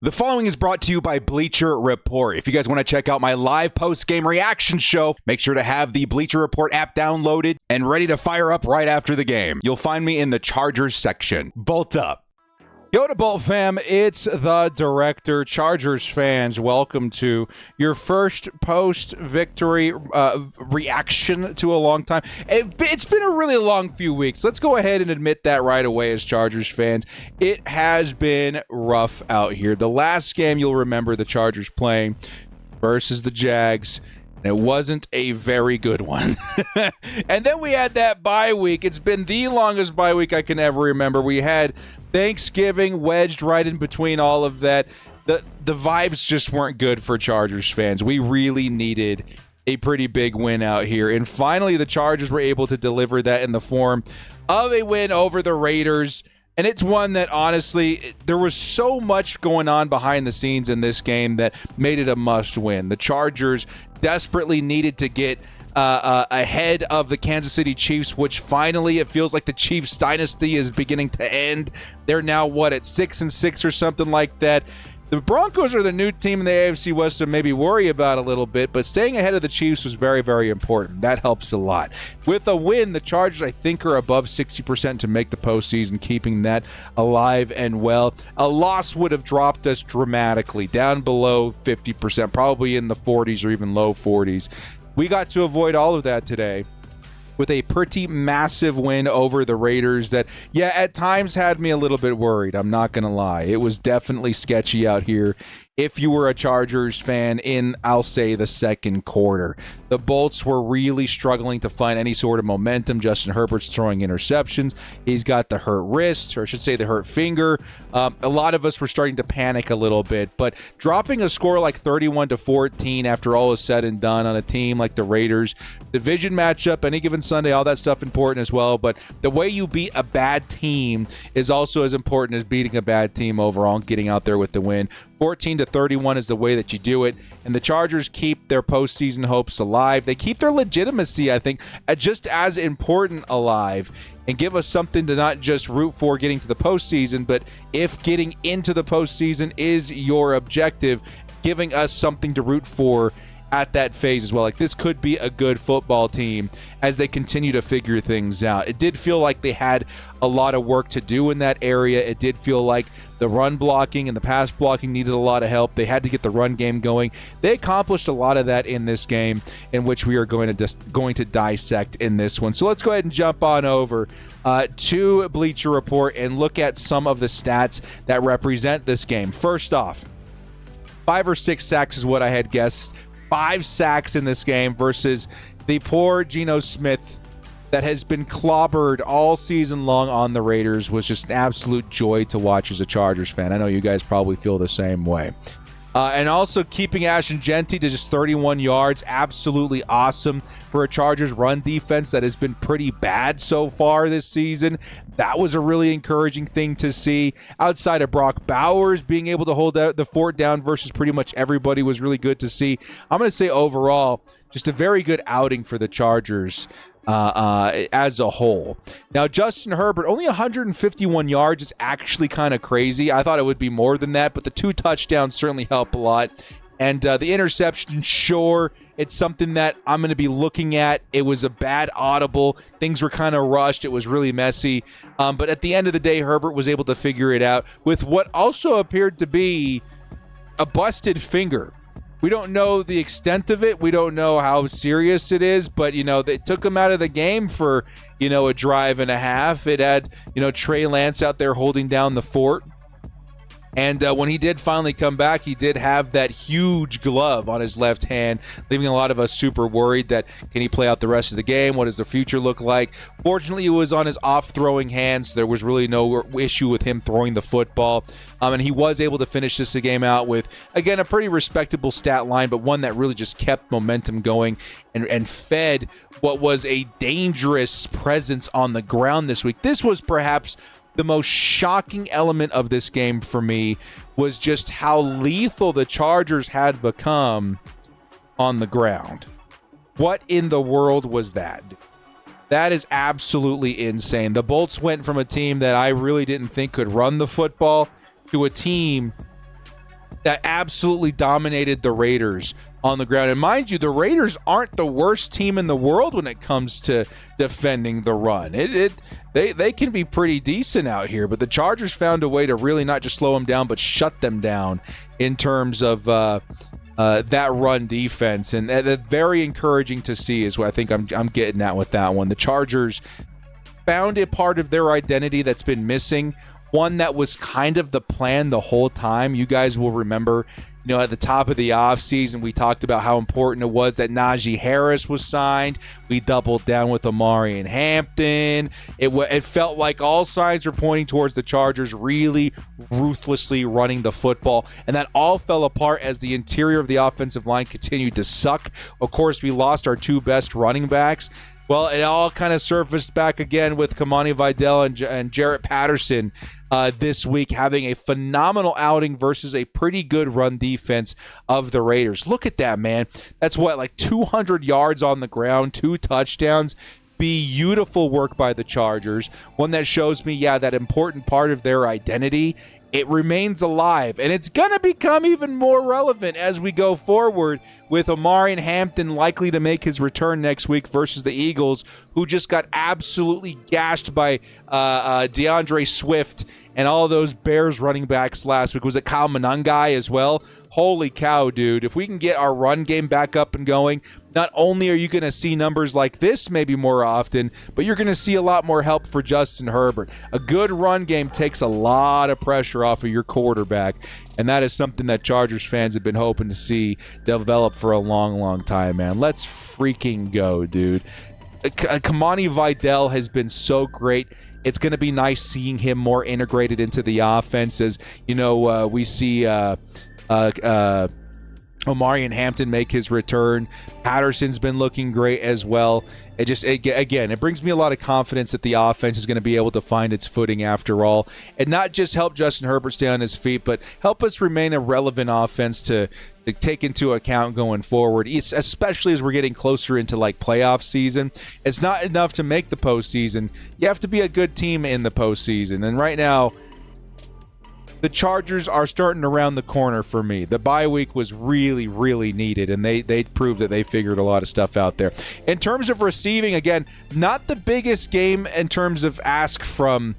The following is brought to you by Bleacher Report. If you guys want to check out my live post-game reaction show, make sure to have the Bleacher Report app downloaded and ready to fire up right after the game. You'll find me in the Chargers section. Bolt up. Yo to Bolt fam, it's the director. Chargers fans, welcome to your first post-victory reaction to a long time. It's been a really long few weeks. Let's go ahead and admit that right away as Chargers fans. It has been rough out here. The last game you'll remember the Chargers playing versus the Jags, and it wasn't a very good one. And then we had that bye week. It's been the longest bye week I can ever remember. We had Thanksgiving wedged right in between all of that. The vibes just weren't good for Chargers fans. We really needed a pretty big win out here. And finally, the Chargers were able to deliver that in the form of a win over the Raiders. And it's one that, honestly, there was so much going on behind the scenes in this game that made it a must-win. The Chargers desperately needed to get ahead of the Kansas City Chiefs, which finally it feels like the Chiefs dynasty is beginning to end. They're now, at 6-6 or something like that. The Broncos are the new team in the AFC West to maybe worry about a little bit, but staying ahead of the Chiefs was very, very important. That helps a lot. With a win, the Chargers, I think, are above 60% to make the postseason, keeping that alive and well. A loss would have dropped us dramatically, down below 50%, probably in the 40s or even low 40s. We got to avoid all of that today with a pretty massive win over the Raiders that, at times had me a little bit worried. I'm not going to lie. It was definitely sketchy out here if you were a Chargers fan in, I'll say, the second quarter. The Bolts were really struggling to find any sort of momentum. Justin Herbert's throwing interceptions. He's got the hurt wrist, or I should say the hurt finger. A lot of us were starting to panic a little bit, but dropping a score like 31-14 after all is said and done on a team like the Raiders, division matchup, any given Sunday, all that stuff important as well, but the way you beat a bad team is also as important as beating a bad team overall and getting out there with the win. 14-31 is the way that you do it, and the Chargers keep their postseason hopes alive. They keep their legitimacy, I think, just as important alive, and give us something to not just root for getting to the postseason, but if getting into the postseason is your objective, giving us something to root for at that phase as well. Like, this could be a good football team as they continue to figure things out. It did feel like they had a lot of work to do in that area. It did feel like the run blocking and the pass blocking needed a lot of help. They had to get the run game going. They accomplished a lot of that in this game, in which we are going to dissect in this one. So let's go ahead and jump on over to Bleacher Report and look at some of the stats that represent this game. First off, 5 or 6 sacks is what I had guessed. 5 sacks in this game versus the poor Geno Smith that has been clobbered all season long on the Raiders. Was just an absolute joy to watch as a Chargers fan. I know you guys probably feel the same way. And also keeping Ashton Genty to just 31 yards, absolutely awesome for a Chargers run defense that has been pretty bad so far this season. That was a really encouraging thing to see. Outside of Brock Bowers being able to hold the fort down versus pretty much everybody was really good to see. I'm going to say overall, just a very good outing for the Chargers as a whole. Now, Justin Herbert, only 151 yards is actually kind of crazy. I thought it would be more than that, but the 2 touchdowns certainly help a lot. And the interception, sure, it's something that I'm going to be looking at. It was a bad audible. Things were kind of rushed. It was really messy. But at the end of the day, Herbert was able to figure it out with what also appeared to be a busted finger. We don't know the extent of it. We don't know how serious it is, but, they took him out of the game for, a drive and a half. It had, Trey Lance out there holding down the fort. And when he did finally come back, he did have that huge glove on his left hand, leaving a lot of us super worried that, can he play out the rest of the game? What does the future look like? Fortunately, it was on his off-throwing hands. So there was really no issue with him throwing the football. And he was able to finish this game out with, again, a pretty respectable stat line, but one that really just kept momentum going and fed what was a dangerous presence on the ground this week. This was perhaps the most shocking element of this game for me, was just how lethal the Chargers had become on the ground. What in the world was that? That is absolutely insane. The Bolts went from a team that I really didn't think could run the football to a team that absolutely dominated the Raiders on the ground. And mind you, the Raiders aren't the worst team in the world when it comes to defending the run. They can be pretty decent out here, but the Chargers found a way to really not just slow them down, but shut them down in terms of that run defense. And that's very encouraging to see is what I think I'm getting at with that one. The Chargers found a part of their identity that's been missing, one that was kind of the plan the whole time. You guys will remember, at the top of the offseason, we talked about how important it was that Najee Harris was signed. We doubled down with Omari and Hampton. It felt like all signs were pointing towards the Chargers really ruthlessly running the football, and that all fell apart as the interior of the offensive line continued to suck. Of course, we lost our two best running backs. Well, it all kind of surfaced back again with Kamani Vidal and Jarrett Patterson this week having a phenomenal outing versus a pretty good run defense of the Raiders. Look at that, man. That's like 200 yards on the ground, 2 touchdowns. Beautiful work by the Chargers. One that shows me, that important part of their identity, it remains alive, and it's going to become even more relevant as we go forward with Omari and Hampton likely to make his return next week versus the Eagles, who just got absolutely gashed by DeAndre Swift and all those Bears running backs last week. Was it Kyle Monangai as well? Holy cow, dude. If we can get our run game back up and going, not only are you going to see numbers like this maybe more often, but you're going to see a lot more help for Justin Herbert. A good run game takes a lot of pressure off of your quarterback, and that is something that Chargers fans have been hoping to see develop for a long, long time, man. Let's freaking go, dude. Kamani Vidal has been so great. It's going to be nice seeing him more integrated into the offense as, we see Omari and Hampton make his return. Patterson's been looking great as well. It brings me a lot of confidence that the offense is going to be able to find its footing after all, and not just help Justin Herbert stay on his feet, but help us remain a relevant offense to take into account going forward, especially as we're getting closer into playoff season. It's not enough to make the postseason. You have to be a good team in the postseason, and right now, the Chargers are starting to round the corner for me. The bye week was really, really needed, and they proved that they figured a lot of stuff out there. In terms of receiving, again, not the biggest game in terms of ask from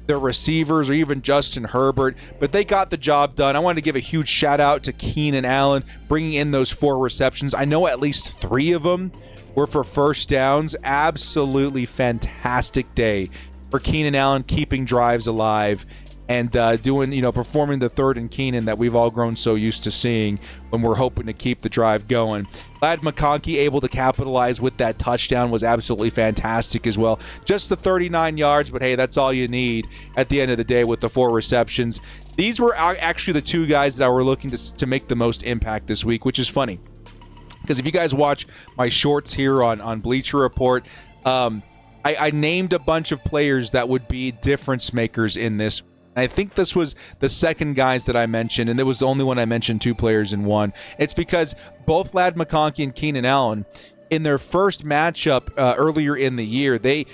the receivers or even Justin Herbert, but they got the job done. I wanted to give a huge shout out to Keenan Allen, bringing in those 4 receptions. I know at least 3 of them were for first downs. Absolutely fantastic day for Keenan Allen, keeping drives alive and performing the third and Keenan that we've all grown so used to seeing when we're hoping to keep the drive going. Ladd McConkey able to capitalize with that touchdown was absolutely fantastic as well. Just the 39 yards, but hey, that's all you need at the end of the day with the 4 receptions. These were actually the 2 guys that were looking to make the most impact this week, which is funny. Because if you guys watch my shorts here on Bleacher Report, I named a bunch of players that would be difference makers in this. I think this was the second guys that I mentioned, and it was the only one I mentioned 2 players in one. It's because both Ladd McConkey and Keenan Allen, in their first matchup earlier in the year, they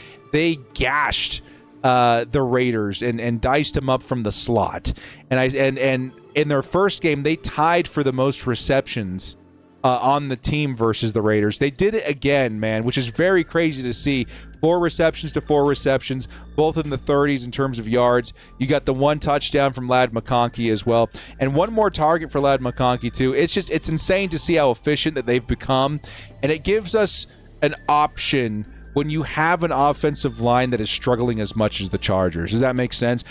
gashed the Raiders and diced them up from the slot. And in their first game, they tied for the most receptions on the team versus the Raiders. They did it again, man, which is very crazy to see. 4 receptions to 4 receptions, both in the 30s in terms of yards. You got the 1 touchdown from Ladd McConkey as well, and 1 more target for Ladd McConkey too. It's insane to see how efficient that they've become, and it gives us an option when you have an offensive line that is struggling as much as the Chargers. Does that make sense?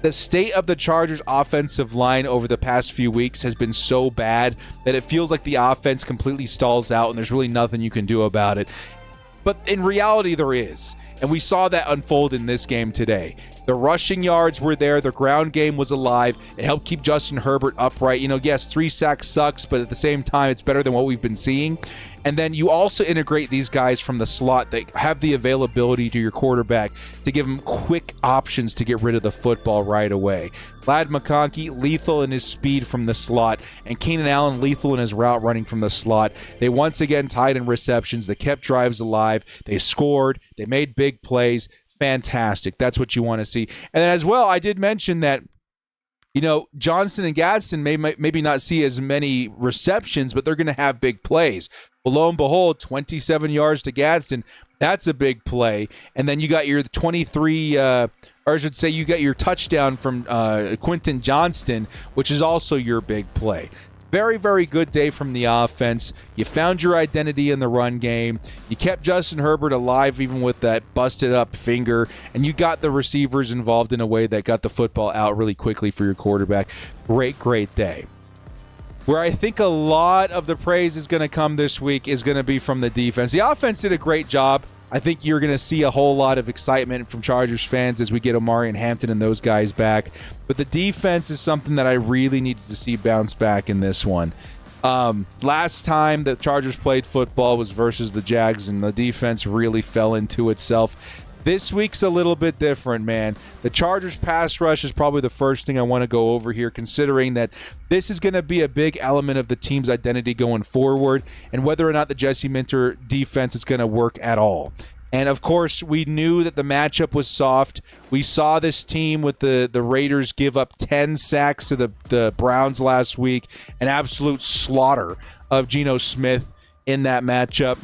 The state of the Chargers' offensive line over the past few weeks has been so bad that it feels like the offense completely stalls out and there's really nothing you can do about it. But in reality, there is. And we saw that unfold in this game today. The rushing yards were there. The ground game was alive. It helped keep Justin Herbert upright. Yes, 3 sacks sucks, but at the same time, it's better than what we've been seeing. And then you also integrate these guys from the slot that have the availability to your quarterback to give him quick options to get rid of the football right away. Ladd McConkey, lethal in his speed from the slot, and Keenan Allen, lethal in his route running from the slot. They once again tied in receptions. They kept drives alive. They scored. They made big plays. Fantastic. That's what you want to see. And then as well, I did mention that Johnson and Gadsden maybe not see as many receptions, but they're going to have big plays. Well, lo and behold, 27 yards to Gadsden. That's a big play. And then you got your 23, or I should say you got your touchdown from Quentin Johnston, which is also your big play. Very, very good day from the offense. You found your identity in the run game. You kept Justin Herbert alive even with that busted up finger, and you got the receivers involved in a way that got the football out really quickly for your quarterback. Great, great day. Where I think a lot of the praise is going to come this week is going to be from the defense. The offense did a great job. I think you're going to see a whole lot of excitement from Chargers fans as we get Omari and Hampton and those guys back. But the defense is something that I really needed to see bounce back in this one. Last time the Chargers played football was versus the Jags, and the defense really fell into itself. This week's a little bit different, man. The Chargers pass rush is probably the first thing I want to go over here, considering that this is going to be a big element of the team's identity going forward and whether or not the Jesse Minter defense is going to work at all. And, of course, we knew that the matchup was soft. We saw this team with the Raiders give up 10 sacks to the Browns last week, an absolute slaughter of Geno Smith in that matchup.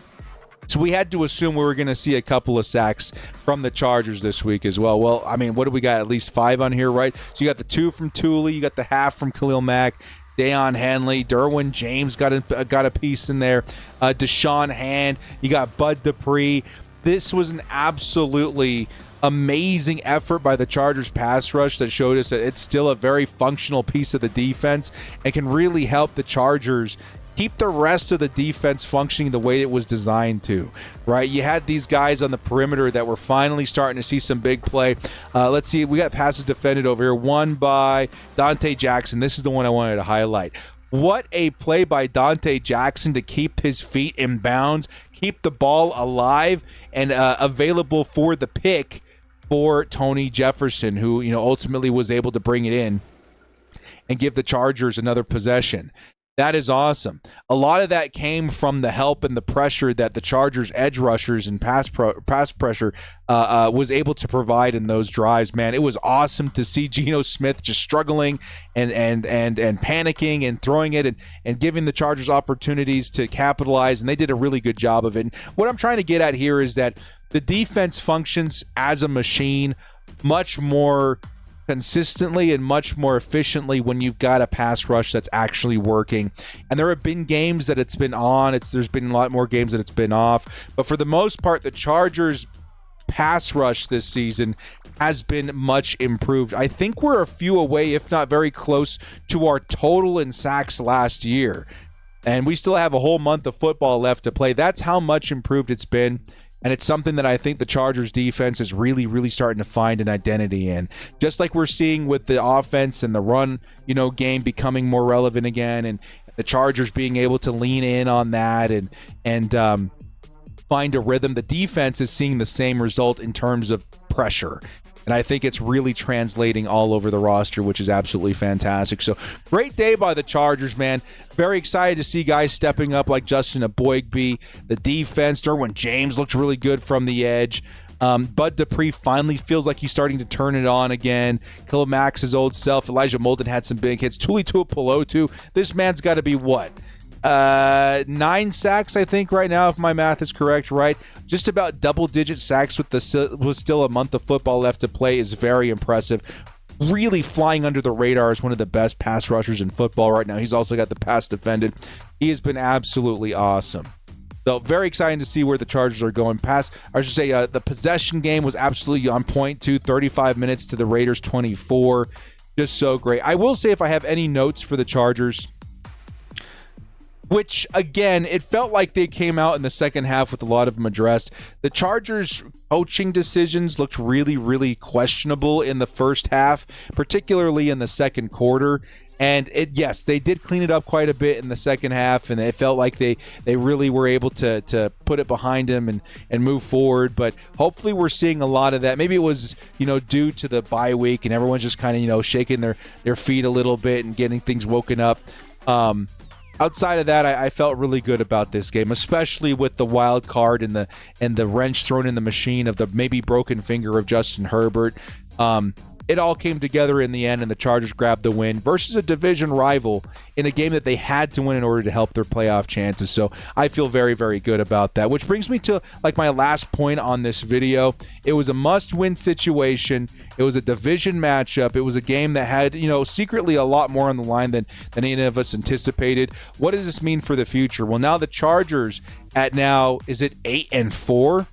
So we had to assume we were going to see a couple of sacks from the Chargers this week as well. Well, I mean, what do we got? At least 5 on here, right? So you got the 2 from Thule, you got the half from Khalil Mack, Deion Henley, Derwin James got a piece in there, Deshaun Hand, you got Bud Dupree. This was an absolutely amazing effort by the Chargers pass rush that showed us that it's still a very functional piece of the defense and can really help the Chargers keep the rest of the defense functioning the way it was designed to, right? You had these guys on the perimeter that were finally starting to see some big play. Let's see, we got passes defended over here. One by Dante Jackson. This is the one I wanted to highlight. What a play by Dante Jackson to keep his feet in bounds, keep the ball alive and available for the pick for Tony Jefferson, who ultimately was able to bring it in and give the Chargers another possession. That is awesome. A lot of that came from the help and the pressure that the Chargers edge rushers and pass pressure was able to provide in those drives. Man, it was awesome to see Geno Smith just struggling and panicking and throwing it and giving the Chargers opportunities to capitalize, and they did a really good job of it. And what I'm trying to get at here is that the defense functions as a machine much more consistently and much more efficiently when you've got a pass rush that's actually working. And there have been games that it's been on. There's been a lot more games that it's been off. But for the most part, the Chargers pass rush this season has been much improved. I think we're a few away, if not very close, to our total in sacks last year. And we still have a whole month of football left to play. That's how much improved it's been. And it's something that I think the Chargers defense is really, really starting to find an identity in. Just like we're seeing with the offense and the run, game becoming more relevant again, and the Chargers being able to lean in on that and find a rhythm. The defense is seeing the same result in terms of pressure. And I think it's really translating all over the roster, which is absolutely fantastic. So great day by the Chargers, man. Very excited to see guys stepping up like Justin Aboigbe. The defense, Derwin James looked really good from the edge. Bud Dupree finally feels like he's starting to turn it on again. Khalil Mack's his old self. Elijah Molden had some big hits. Tuli Tuipulotu. This man's got to be what? 9 sacks, I think, right now, if my math is correct, right? Just about double-digit sacks with still a month of football left to play is very impressive. Really flying under the radar as one of the best pass rushers in football right now. He's also got the pass defended. He has been absolutely awesome. So very exciting to see where the Chargers are going. The possession game was absolutely on point, too. 35 minutes to the Raiders' 24. Just so great. I will say, if I have any notes for the Chargers, which, again, it felt like they came out in the second half with a lot of them addressed. The Chargers' coaching decisions looked really, really questionable in the first half, particularly in the second quarter. And yes, they did clean it up quite a bit in the second half, and it felt like they really were able to put it behind them and move forward. But hopefully we're seeing a lot of that. Maybe it was, due to the bye week and everyone's just kind of, shaking their feet a little bit and getting things woken up. Outside of that, I felt really good about this game, especially with the wild card and the wrench thrown in the machine of the maybe broken finger of Justin Herbert. it all came together in the end, and the Chargers grabbed the win versus a division rival in a game that they had to win in order to help their playoff chances. So I feel very, very good about that, which brings me to like my last point on this video. It was a must-win situation. It was a division matchup. It was a game that had, secretly a lot more on the line than any of us anticipated. What does this mean for the future? Well, now the Chargers is it 8-4?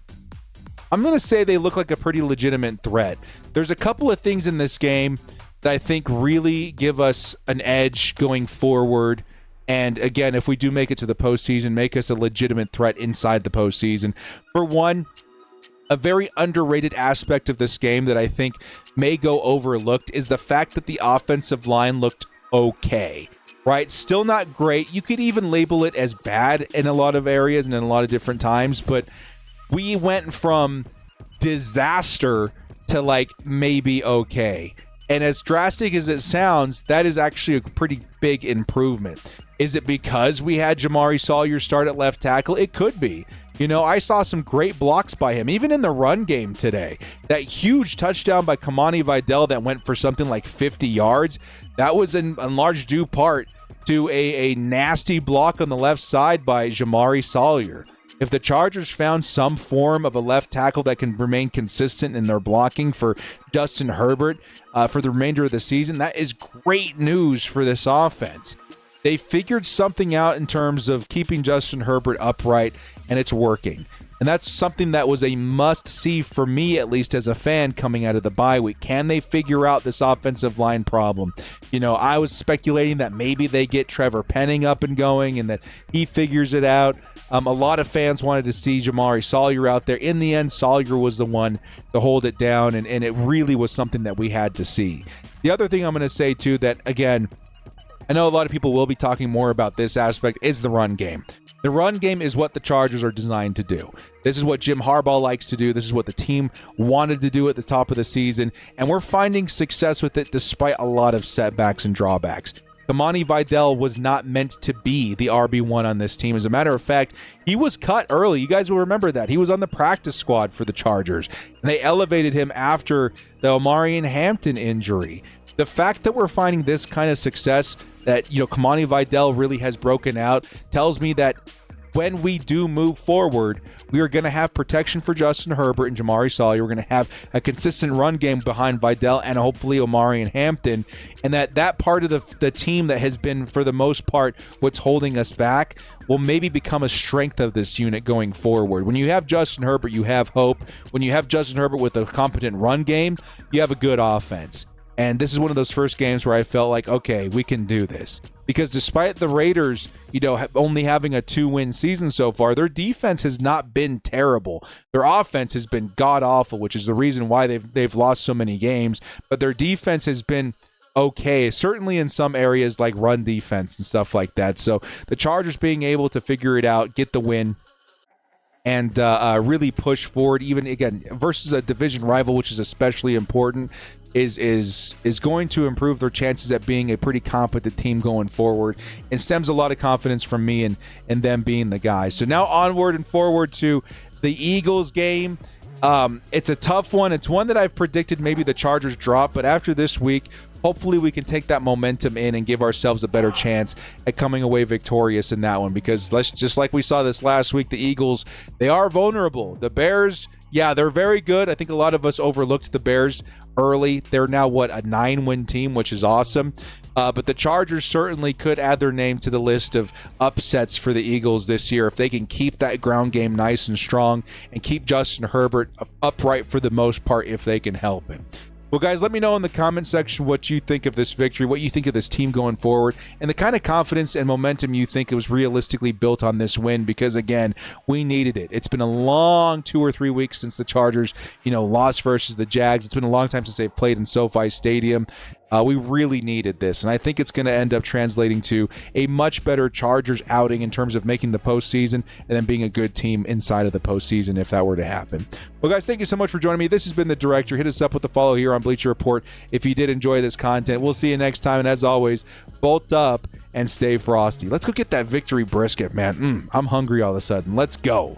I'm going to say they look like a pretty legitimate threat. There's a couple of things in this game that I think really give us an edge going forward. And again, if we do make it to the postseason, make us a legitimate threat inside the postseason. For one, a very underrated aspect of this game that I think may go overlooked is the fact that the offensive line looked okay. Right? Still not great. You could even label it as bad in a lot of areas and in a lot of different times, but we went from disaster to like maybe okay. And as drastic as it sounds, that is actually a pretty big improvement. Is it because we had Jamari Sawyer start at left tackle? It could be. I saw some great blocks by him, even in the run game today. That huge touchdown by Kamani Vidal that went for something like 50 yards, that was in large due part to a nasty block on the left side by Jamari Sawyer. If the Chargers found some form of a left tackle that can remain consistent in their blocking for Justin Herbert for the remainder of the season, that is great news for this offense. They figured something out in terms of keeping Justin Herbert upright, and it's working. And that's something that was a must-see for me, at least as a fan, coming out of the bye week. Can they figure out this offensive line problem? I was speculating that maybe they get Trevor Penning up and going and that he figures it out. A lot of fans wanted to see Jamari Sawyer out there. In the end, Sawyer was the one to hold it down, and it really was something that we had to see. The other thing I'm going to say, too, that, again, I know a lot of people will be talking more about this aspect, is the run game. The run game is what the Chargers are designed to do. This is what Jim Harbaugh likes to do. This is what the team wanted to do at the top of the season, and we're finding success with it despite a lot of setbacks and drawbacks. Kamani Vidal was not meant to be the RB1 on this team. As a matter of fact, he was cut early. You guys will remember that. He was on the practice squad for the Chargers, and they elevated him after the Omarion Hampton injury. The fact that we're finding this kind of success, that Kamani Vidal really has broken out, tells me that when we do move forward, we are going to have protection for Justin Herbert and Jamari Sawyer. We're going to have a consistent run game behind Vidal and hopefully Omarion Hampton, and that part of the team that has been, for the most part, what's holding us back will maybe become a strength of this unit going forward. When you have Justin Herbert, you have hope. When you have Justin Herbert with a competent run game, you have a good offense. And this is one of those first games where I felt like, okay, we can do this. Because despite the Raiders, only having a 2-win season so far, their defense has not been terrible. Their offense has been god-awful, which is the reason why they've lost so many games. But their defense has been okay, certainly in some areas like run defense and stuff like that. So the Chargers being able to figure it out, get the win, and really push forward, even again versus a division rival, which is especially important, is going to improve their chances at being a pretty competent team going forward, and stems a lot of confidence from me and them being the guys. So now onward and forward to the Eagles game. It's a tough one. It's one that I've predicted maybe the Chargers drop, but after this week, hopefully we can take that momentum in and give ourselves a better chance at coming away victorious in that one, because just like we saw this last week, the Eagles, they are vulnerable. The Bears, yeah, they're very good. I think a lot of us overlooked the Bears early. They're now, a 9-win team, which is awesome. But the Chargers certainly could add their name to the list of upsets for the Eagles this year if they can keep that ground game nice and strong and keep Justin Herbert upright for the most part if they can help him. Well, guys, let me know in the comment section what you think of this victory, what you think of this team going forward, and the kind of confidence and momentum you think it was realistically built on this win, because, again, we needed it. It's been a long 2 or 3 weeks since the Chargers, lost versus the Jags. It's been a long time since they've played in SoFi Stadium. We really needed this, and I think it's going to end up translating to a much better Chargers outing in terms of making the postseason and then being a good team inside of the postseason if that were to happen. Well, guys, thank you so much for joining me. This has been The Director. Hit us up with the follow here on Bleacher Report if you did enjoy this content. We'll see you next time, and as always, bolt up and stay frosty. Let's go get that victory brisket, man. I'm hungry all of a sudden. Let's go.